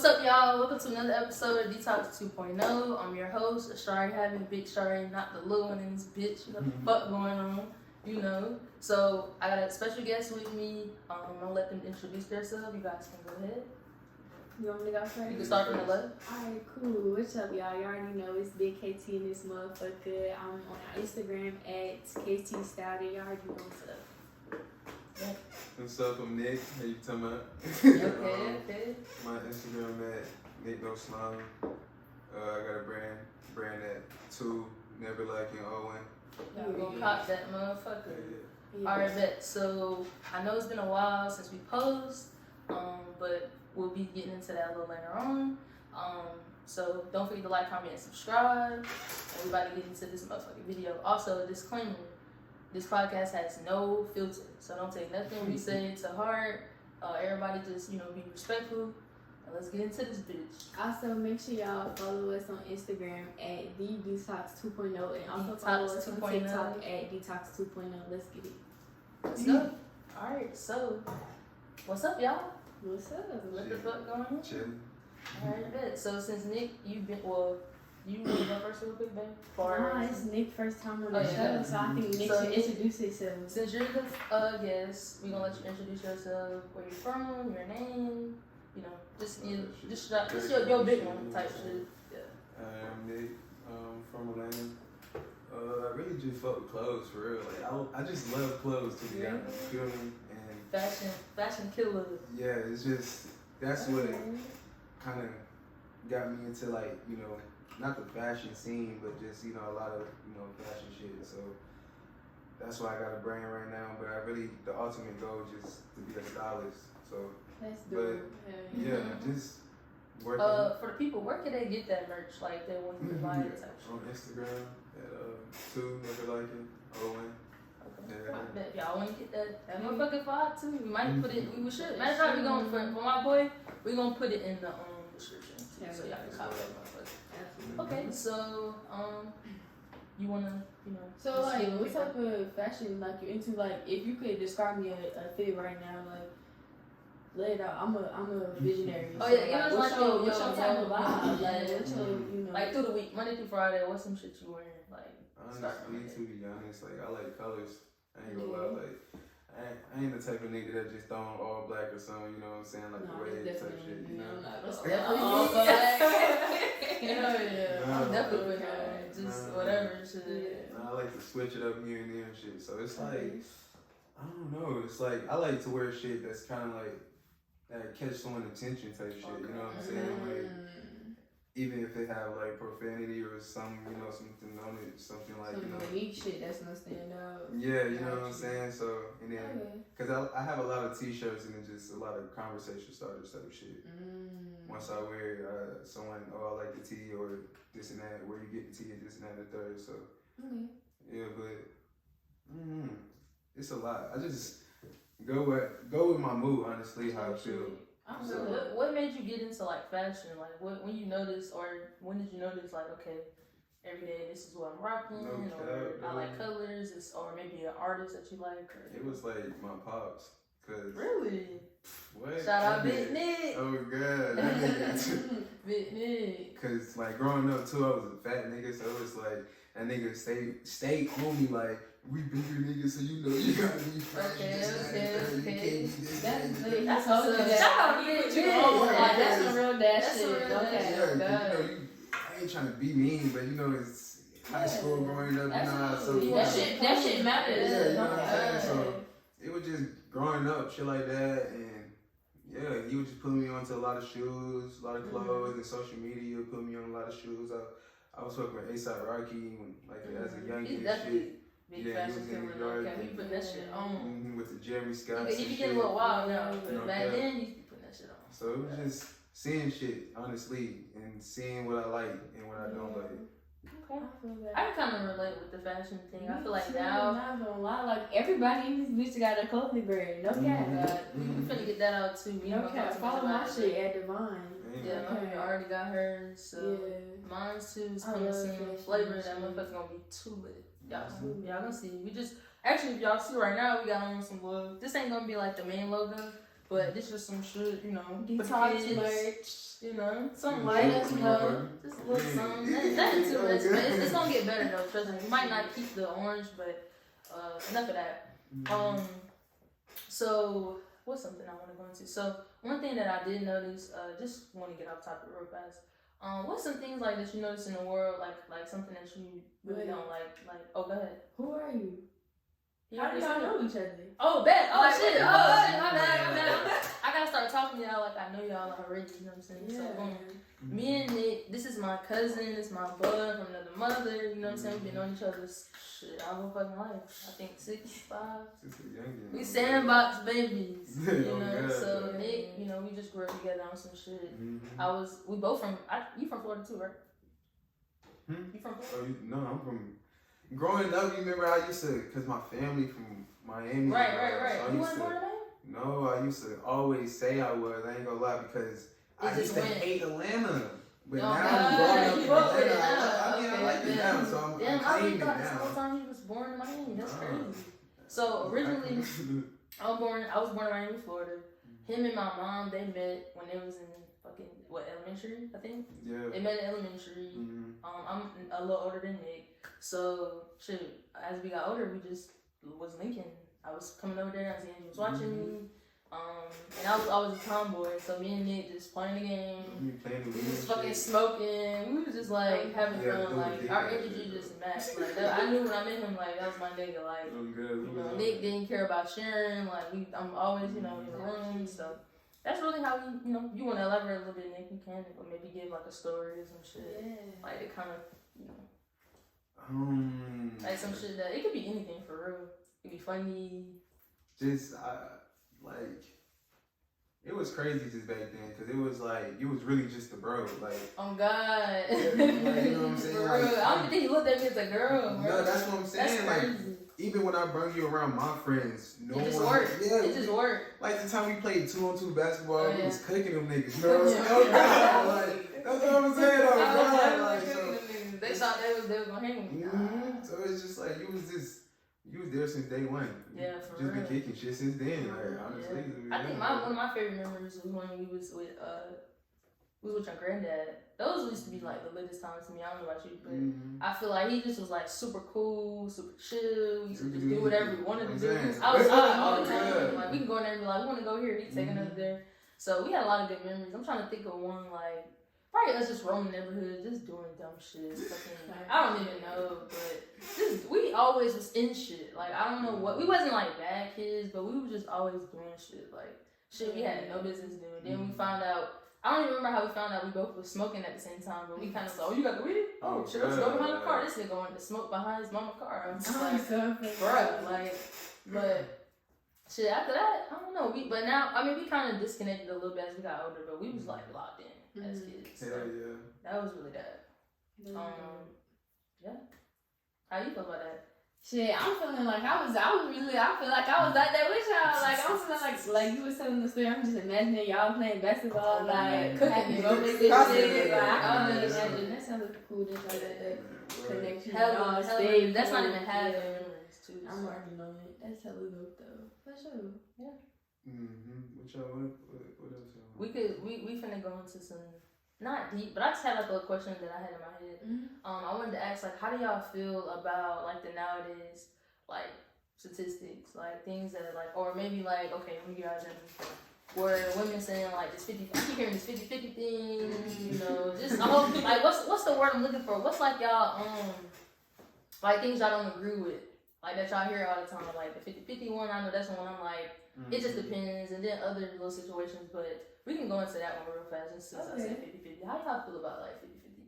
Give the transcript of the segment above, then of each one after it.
What's up, y'all? Welcome to another episode of Detox 2.0. I'm your host, Ashari Having, Big Shari, not the little one in this bitch. What the fuck going on? You know. So I got a special guest with me. I'm gonna let them introduce themselves. You guys can go ahead. You want me to go first? You can start from the left. Alright, cool. What's up, y'all? You already know it's Big KT in this motherfucker. I'm on Instagram at KT Stouty. Y'all already know what's up. Yeah. What's up? I'm Nick. How you talking about? Okay. My Instagram at Nick No Slime. I got a brand at 2 Never Liking Owen. Y'all gonna pop that motherfucker. Yeah. Alright, bet. So I know it's been a while since we post, but we'll be getting into that a little later on. So don't forget to like, comment, and subscribe. Everybody get into this motherfucking video. Also, a disclaimer. This podcast has no filter, so don't take nothing we say to heart. Everybody just, be respectful. And let's get into this bitch. Also, make sure y'all follow us on Instagram at the Detox 2.0 and also follow us on TikTok at Detox 2.0. Let's get it. Let's go. Alright, so what's up, y'all? What's up? What the fuck going on? Chilling. Alright, bet. So since Nick, you want to go first real quick, babe? It's Nick's first time on the Oh, show, yeah. so I think Nick So should introduce himself. Since you're the guest, we're gonna let you introduce yourself, where you're from, your name, just your big one type shit. Yeah. I'm Nick. From Atlanta. I really just fuck with clothes for real. Like I just love clothes to be honest. You feel me? And Fashion killer. yeah, it's just that's what kind of got me into not the fashion scene, but just a lot of fashion shit. So that's why I got a brand right now. But the ultimate goal is just to be a stylist. So That's dope. yeah, just working For the people, where can they get that merch? Like they want to buy it type shit. on Instagram at 2 Never Liking Owen. Okay. If y'all want to get that motherfucking vibe too, we might put it. We should. Matter of fact, we gonna for my boy, we gonna put it in the description too, so y'all can copy that motherfucker. Okay, so you wanna So just like, give what people- type of fashion like you're into? Like, if you could describe me a fit right now, like, lay it out. I'm a visionary. Oh, yeah, give us what's like your your type of vibe? yeah. Like, what's your like through the week, Monday through Friday, what's some shit you wearing? Like, Honestly, to be honest, I like colors. I ain't gonna lie, I ain't the type of nigga that just throwing all black or something, you know what I'm saying? Like the way type shit, you know? I'm definitely with her. Just whatever shit. I like to switch it up here and there and shit. So it's like, I don't know. It's like, I like to wear shit that's kind of like, that catch someone's attention type shit, you know what I'm saying? Like, even if it have like profanity or something on it, something like, some unique shit that's gonna stand out. Yeah, you know what I'm saying? So, and then, because I have a lot of t-shirts and then just a lot of conversation starters type shit. Once I wear it, someone, I like the tee or this and that, where you get the tee and this and that and the third. So, yeah, but it's a lot. I just go with my mood, honestly, how I feel. So what made you get into like fashion? Like when you notice, or when did you notice like, okay, every day this is what I'm rocking, or I like colors, or maybe an artist that you like? Or, it was like my pops, cause really. What? Shout out Big Nick. Oh god, that nigga. Big Nick. Cause like growing up too, I was a fat nigga, so it was like that nigga stay on me like. We bigger niggas, so you gotta be fresh. Okay. That's good. That's Shout out Big Nick. Nick. That's some real That's shit. some real Okay. I ain't trying to be mean, but it's high school growing up, Absolutely. so That shit matters. Yeah, you know what I'm saying? So it was just growing up, shit like that, and yeah, he would just put me onto a lot of shoes, a lot of clothes, and social media put me on a lot of shoes. I was fucking with A$AP Rocky when, as a young kid and shit. Big fashion killer. Okay, we put that shit on. With the Jeremy Scott. If you get a little wild now, but back then you put that shit on. So it was just seeing shit, honestly, and seeing what I like and what I don't like. Okay. I can kind of relate with the fashion thing. I feel like now, I'm not gonna lie, like everybody in this bitch got a clothing brand. No cap. we finna get that out too. No cap. Follow my shit at Divine. Yeah, I already got hers. So mine's too is coming soon. Flavor that motherfucker's gonna be too lit. Y'all gonna see. We just actually, if y'all see right now, we got on some love. This ain't gonna be like the main logo, But this is some shit, you know, for the Detox kids, merch. you know, something Yeah, light, sure, you know, yeah. just a little something. Nothing too much, but it's gonna get better though. Trust me. We might not keep the orange, but enough of that. So what's something I want to go into? So one thing that I did notice, just want to get off topic real fast. What's some things like that you notice in the world, like something that you really don't like? Oh, go ahead. Who are you? You How do y'all know each other? Oh, bet. Oh, Like, shit. what? Oh, shit. My bad. I gotta start talking to y'all like I know y'all already. You know what I'm saying? Yeah. So, me and Nick, this is my cousin. This is my brother from another mother. You know what I'm saying? We've been knowing each other's shit our whole fucking life. I think 6, 5. We sandbox babies. You know? So, Nick, you know, we just grew up together on some shit. We both from, you from Florida too, right? You from Florida? No, I'm from. Growing up, you remember I used to, cause my family from Miami. Right. So You weren't born in Miami? No, I used to always say I was. I ain't gonna lie because I used to hate Atlanta. But now I'm growing up in Atlanta. I like it now, so I'm claiming it I thought this now. whole time he was born in Miami. That's crazy. So originally, I was born in Miami, Florida. Him and my mom, they met when they was in fucking elementary, I think. Yeah. They met in elementary. I'm a little older than Nick. So, shit, as we got older, we just was linking. I was coming over there, I was watching me. And I was always a tomboy, so me and Nick just playing the game. We was fucking smoking. We was just like having fun. Like, our energy just matched. Like, I knew when I met him, like, that was my nigga. Like, you know, Nick didn't care about sharing. Like, I'm always, you know, in the room. So, that's really how we, you know, you want to elaborate a little bit, Nick, you can. Or maybe give like a story or some shit. Yeah. Like, it kind of, you know. Like some shit that it could be anything for real. It could be funny. Just like it was crazy just back then because it was like you was really just a bro. Like oh God, like, you know what I'm saying? For like, real. I don't think he looked at me as a girl. Bro. No, that's what I'm saying. That's like even when I bring you around my friends, no it just one. worked. Yeah, it just worked. Like the time we played 2-on-2 basketball, we was cooking them niggas. You know what I'm saying? Oh God, like that's what I'm saying. Oh God, like so. They thought they was gonna hang with me. So it's just like you was there since day one. Yeah, for just real. been kicking shit since then. Like honestly, I think one of my favorite memories was when we was with your granddad. Those used to be like the latest times to me. I don't know about you, but I feel like he just was like super cool, super chill. We used to just do whatever we wanted to do. Outside all the time. Like we can go in there and be like, we want to go here, we can take another there. So we had a lot of good memories. I'm trying to think of one like. Probably us just roaming the neighborhood, just doing dumb shit. I don't even know, but we always was in shit. Like, I don't know what, we wasn't like bad kids, but we were just always doing shit. Like, shit we had no business doing. Then we found out, I don't even remember how we found out we both was smoking at the same time, but we kind of said, oh, you got the weed? Oh, shit, let's go behind the car. This nigga wanted to smoke behind his mama's car. I'm just like, bruh, like, but shit, after that, I don't know. But now, I mean, we kind of disconnected a little bit as we got older, but we was like locked in. As kids. So yeah. That was really that. Yeah. How you feel about that? Shit, I'm feeling like I feel like I was out there with y'all. Like I'm feeling like you was telling the story. I'm just imagining y'all playing basketball, like cooking moments and shit. Like I can really imagine. That sounds like cool. Just like that connection. Hell, that's not even half the memories too. I'm already knowing it. That's hella dope though. For sure. Yeah. What else? We finna go into some not deep, but I just had like a question that I had in my head. I wanted to ask like, how do y'all feel about like the nowadays like statistics, like things that like, or maybe like, okay, let me give y'all an example. Where women saying like this 50, I keep hearing this 50-50 thing, you know, just a whole like what's the word I'm looking for? What's like y'all like things y'all don't agree with, like that y'all hear all the time, like the 50-50 one. I know that's the one I'm like. It just depends, and then other little situations, but we can go into that one real fast just since I said 50-50. How do y'all feel about like 50-50?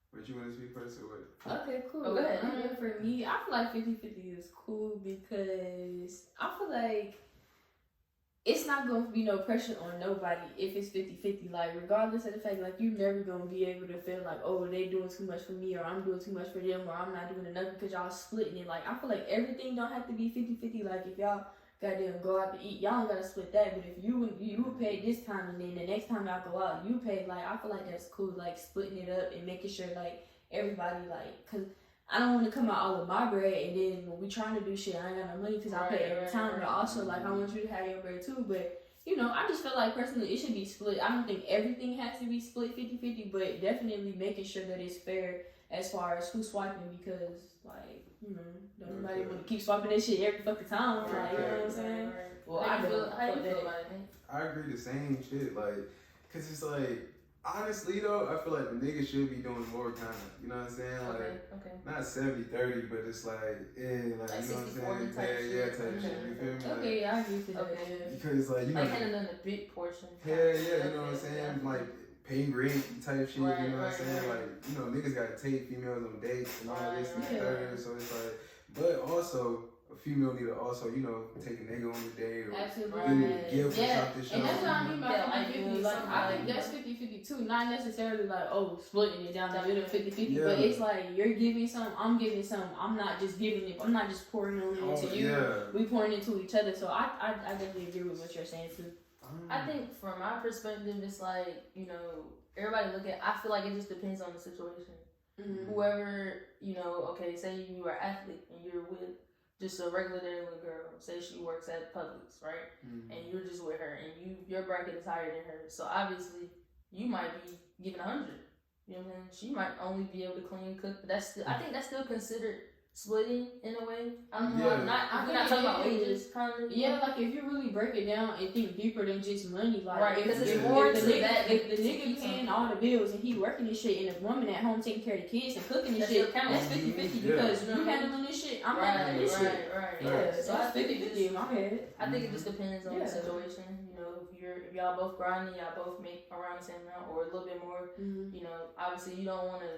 What you want to speak first or what? Okay, cool. Oh, go ahead. For me, I feel like 50-50 is cool because I feel like it's not going to be no pressure on nobody if it's 50-50. Like, regardless of the fact, like, you're never going to be able to feel like, oh, they doing too much for me, or I'm doing too much for them, or I'm not doing enough because y'all splitting it. Like, I feel like everything don't have to be 50-50. Like, if y'all goddamn go out to eat, y'all don't gotta split that. But if you pay this time and then the next time y'all go out, you pay. Like, I feel like that's cool. Like, splitting it up and making sure like everybody like, cause I don't want to come out all of my bread and then when we trying to do shit, I ain't got no money because I pay every time. But also like I want you to have your bread too. But you know, I just feel like personally it should be split. I don't think everything has to be split 50-50, but definitely making sure that it's fair as far as who's swiping, because like, you know, don't nobody want to keep swiping that shit every fucking time. Like, you know what I'm saying? Well, how I you feel don't. about it, Nick? I agree the same shit, like, cause it's like, honestly though, I feel like the niggas should be doing more kind of, you know what I'm saying? Like, Okay. not 70-30, but it's like, like, you know what I'm 60-40 saying? type Type shit. shit, you feel me? Like, Okay, I agree to that. Okay. because, like, you know, Like handling the big portion. you know what I'm saying? Like, paying rent type shit, Right, you know what I'm saying? right. Like, you know, niggas gotta take females on dates and all this and Right. third, so it's like, but also, a female need to also, you know, take a nigga on a date or Absolutely. give him a gift or Yeah, something. and that's what I mean by Yeah, like 50-50. Like, I think that's 50-50 too. Not necessarily like, oh, splitting it down the middle 50-50, Yeah. but it's like you're giving some, I'm giving some. I'm not just giving it, I'm not just pouring it into you. Yeah. We pouring into each other. So I definitely agree with what you're saying too. I think from my perspective, it's like, you know, everybody look at, I feel like it just depends on the situation. Mm-hmm. Whoever, you know, okay, say you are an athlete and you're with just a regular day little girl, say she works at Publix, right? Mm-hmm. And you're just with her and your bracket is higher than hers. So obviously you might be giving 100. You know what I'm saying? She might only be able to clean, cook, but that's still, I think that's still considered splitting in a way. I don't know. Yeah. We're not talking about wages, kind of. Yeah, like if you really break it down and think deeper than just money, like Right, if, 'cause it's if, more if to the nigga, that if the to nigga keep paying something. all the bills and he working this shit and the woman at home taking care of the kids and cooking this That's shit, your count. that's 50-50 Yeah. because you handling this shit, I'm handling this shit. Right. Yeah, So so I that's think it 50-50 in my head. I think it just depends on Yeah. the situation. You know, if y'all both grinding, y'all both make around the same amount or a little bit more. Mm-hmm. You know, obviously you don't want to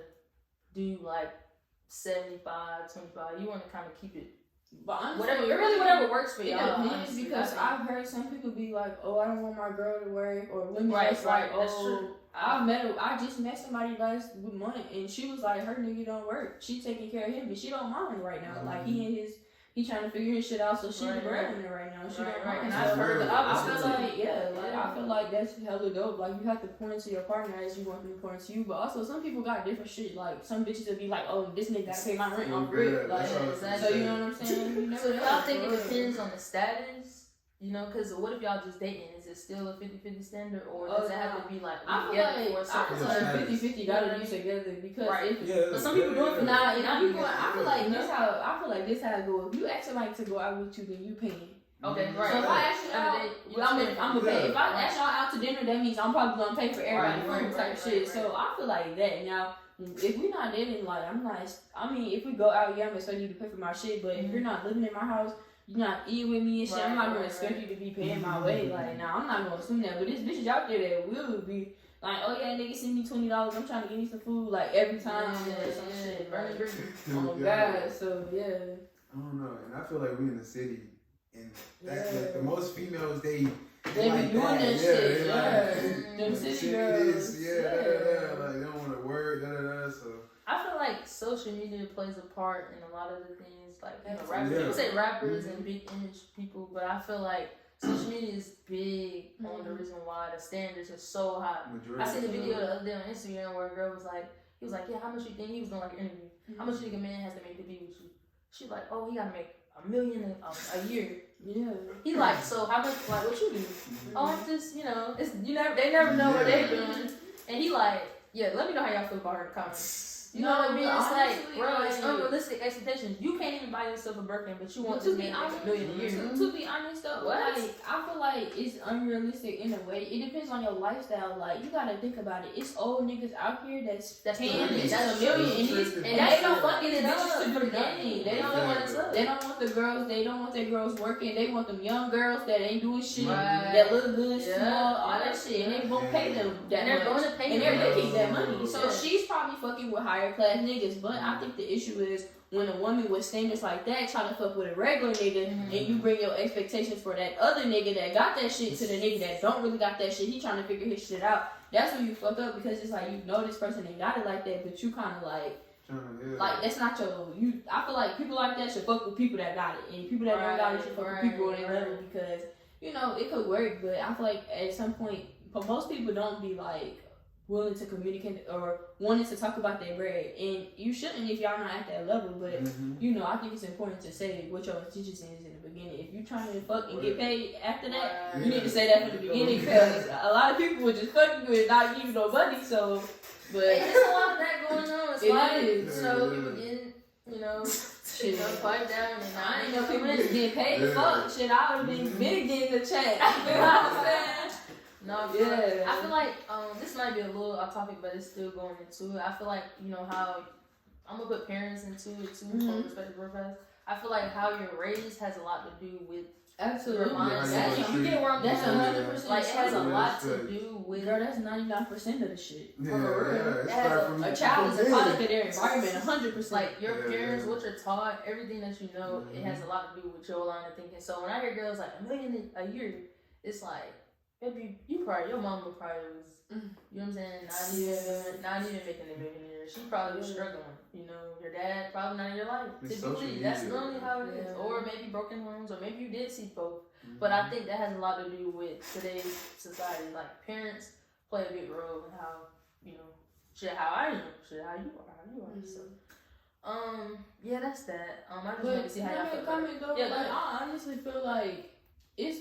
do like 75-25. You want to kind of keep it But honestly, whatever works for it y'all. depends honestly, because I think. I've heard some people be like, "Oh, I don't want my girl to work," or women Right, that's right, like, that's "Oh, true. I just met somebody last month and she was like, her nigga don't work. She taking care of him, but she don't mind right now. Like he trying to figure his shit out, so she the breadwinner right now. She don't mind. And So I've heard the I opposite. feel like I feel like that's hella dope. Like you have to pour into your partner as you want them to pour into you, but also some people got different shit. Like some bitches will be like, "Oh, this nigga gotta pay my rent on rip." Like, Exactly. so you know what I'm saying? You never So know. y'all think it depends on the status? You know, because what if y'all just dating? Is it still a 50-50 standard, or does it have to be like I feel together for a like certain I feel time? 50-50 gotta be together because Right. if But some people do it for Nah, not I feel together. like this how it go. If you ask somebody to go out with you, then you paying. Okay, Mhm. right. So if I ask you out, I'm gonna pay. If I ask y'all out to dinner, that means I'm probably gonna pay for everybody food type shit. So I feel like that. Now, if we're not dating, like I'm not. I mean, if we go out, yeah, I'm expecting you to pay for my shit. But if you're not living in my house, you're not eating with me and shit. I'm not gonna expect you to be paying my way. Like, now I'm not gonna assume that. But there's bitches out there that will be. Like, oh yeah, nigga, send me $20. I'm trying to get me some food, like every time or some shit. Like, oh God, so yeah. I don't know, and I feel like we in the city, and that's like the most females they They like be doing that shit, Like, Them the city this, girls, like they don't want to work, so. I feel like social media plays a part in a lot of the things. Like, you know, Absolutely. people say rappers and big image people, but I feel like social media is big on the reason why the standards are so high. I seen a video the other day on Instagram where a girl was like, he was like, yeah, how much you think, he was doing like an interview, how much you think a man has to make to be with you? She's like, oh, he gotta make $1 million a year. Yeah. He like, so how much, like, what you do? Oh, I'm just, you know, it's they never know what they doing. And he like, yeah, let me know how y'all feel about her in the comments. You know what I mean? It's like, bro, it's unrealistic expectations. You can't even buy yourself a Birkin, but you want to this be man to make honest, $1 million a year. to be honest though, What? like I feel like it's unrealistic in a way. It depends on your lifestyle. Like you gotta think about it. It's old niggas out here that's paying doing it. this That's $1 million, true. and they don't fucking it bitches up. to do nothing. They don't want Exactly. They don't want the girls. They don't want their girls working. They want them young girls that ain't doing shit. Right. That look good, Yeah. small, all that shit, and they won't pay them that And they're much. going to pay And they're them. making that money. So Yeah. she's probably fucking with higher class niggas. But I think the issue is when a woman with standards like that try to fuck with a regular nigga and you bring your expectations for that other nigga that got that shit to the nigga that don't really got that shit, he trying to figure his shit out. That's when you fuck up because it's like you know this person ain't got it like that, but you kind of like that's not your. I feel like people like that should fuck with people that got it, and people that don't got it should fuck with people on their level because you know it could work. But I feel like at some point, but most people don't be like willing to communicate or wanting to talk about their bread, and you shouldn't if y'all not at that level. But you know, I think it's important to say what your intentions is in the beginning. beginning. If you trying to fuck and get paid after that, Right. you need to say that from the beginning because a lot of people would just fuck you and not give you no money. So, but Hey, there's a lot of that going on. It's It like, is. you know, people getting, you know, shit, pipe down and I ain't know know people just getting paid to fuck. Shit, I would have been big getting the check. You know what I'm saying? No, Yeah. I feel like this might be a little off topic, but it's still going into it. I feel like, you know, how I'm gonna put parents into it too, from respective workers. I feel like how you're raised has a lot to do with Absolutely. your mindset. That's You get where I'm That's going. 100%. Like it has a true. lot That's to true. do with. Girl, that's 99% of the shit. Yeah, For real. yeah. It It has started from A child is a from product big. of their environment, 100%. Like your Yeah, parents, yeah. what you're taught, everything that you know, it has a lot to do with your line of thinking. So when I hear girls like $1 million a year, it's like, baby, your mama probably was, you know what I'm saying, not even making $1 million a year. She probably was struggling. You know, your dad probably not in your life. It's Typically, social that's media. normally how it is. Yeah. Or maybe broken homes, or maybe you did see both. But I think that has a lot to do with today's society. Like parents play a big role in how, you know, shit how I am, shit how you are. So yeah, that's that. I just wanted to see how y'all feel. comment though, Yeah, like, go I honestly feel like it's.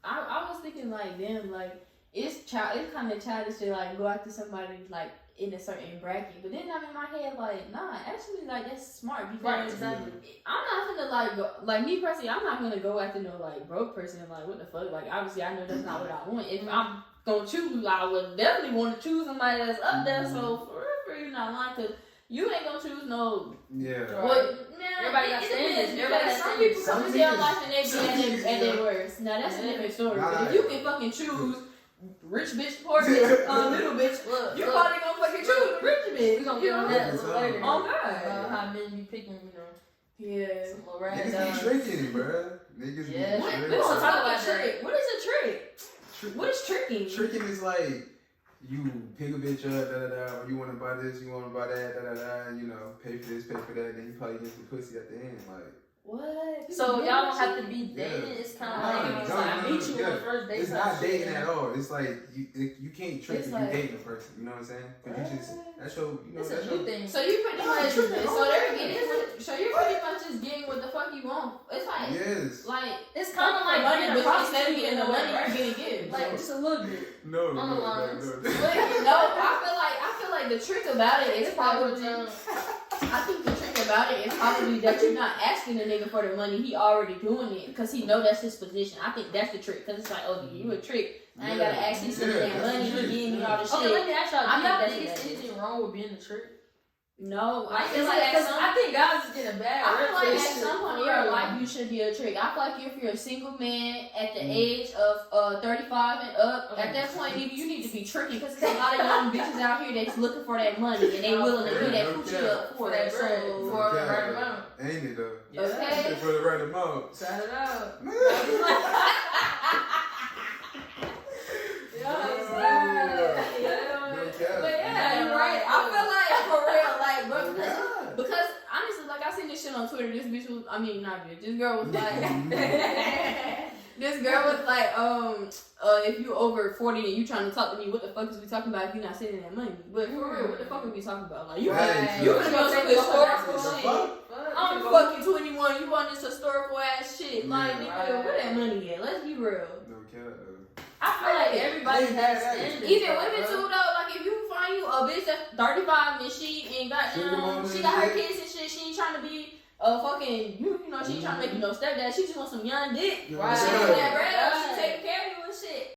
I was thinking like, damn, like it's kind of childish to like go after somebody like in a certain bracket, but then I'm in my head like, nah, actually like that's smart because Right, exactly. I'm not gonna like go, like me personally, I'm not gonna go after no like broke person. Like what the fuck? Like obviously I know that's not what I want. If I'm gonna choose, I would definitely want to choose somebody that's up there. So for you not lying, cause you ain't gonna choose no. Yeah. Right. Well, man, Everybody got it standards. depends, Everybody because got some standards. people come Some into your niggas- life and they be at their Yeah. worst. Now that's a different story. Nah. But if you can fucking choose rich bitch, poor bitch, little bitch, Look, you look, probably gonna fucking choose the rich bitch. we gonna you get on know? that a little later. Oh About God. how men be picking, you know, Yeah. some little rag Niggas dogs. be tricking, bruh. Niggas Yeah. be What tricking. is a Talk fucking about that. trick? What is a trick? What is tricking? Tricking is like you pick a bitch up, or you want to buy this, you want to buy that, and you know, pay for this, pay for that, then you probably get some pussy at the end, like. What? So y'all don't have to be. be dating. Yeah. It's kind of No, like, it's like I no, meet you on yeah. the first date. It's type not shit. dating at all. It's like you can't trick It's if like- you dating a person. You know what I'm saying? 'Cause you just that's your It's a that's new your. thing. So you pretty No, much it's tricking. so they're getting with, so you're pretty much just getting what the fuck you want. It's like Yes. like It's kind of like money, being a but instead of prostitute getting in the a way, money, right? you're getting gifts. Like just a little bit. No, On the lines. But no, I feel like the trick about it is probably. I think the trick about it is probably that you're not asking the nigga for the money. He already doing it because he know that's his position. I think that's the trick because it's like, oh, you a trick. I ain't gotta ask you for the damn money. He giving me all the shit. Okay, let me ask y'all. I'm Do y'all not think it's thinking that. anything wrong with being a trick? No, I Like, feel it's like like, at some I think guys is getting bad. I feel like at reputation. some point in your life you should be a trick. I feel like if you're a single man at the age of 35 and up, at that point nigga, you need to be tricking because there's a lot of young bitches out here that's looking for that money and they willing to give that coochie up for that it. bread, So for the right amount. Ain't it though? Yeah. Okay. For the right amount. Shout it out. But yeah, you're right. I feel like for real, like, bro, Oh, because honestly, like I seen this shit on Twitter. This bitch was, I mean, not bitch. This girl was like, this girl was like, if you over 40 and you trying to talk to me, what the fuck is we talking about if you not sending that money? But for real, what the fuck are we talking about? Like, you Right. you gonna go to historical What the shit. fuck? I'm fucking 21. You want this historical ass shit? Like, Yeah. nigga, where that money at? Let's be real. No cap though. I feel like Everybody Yeah, has yeah, standards. even bro. women too though, like if you find you a bitch that's 35 and she ain't got Single mom she and got her shit. kids and shit, she ain't trying to be a fucking you know, she ain't trying to make you no stepdad, she just wants some young dick. You know Right. what I'm She saying? want that bread up, she taking care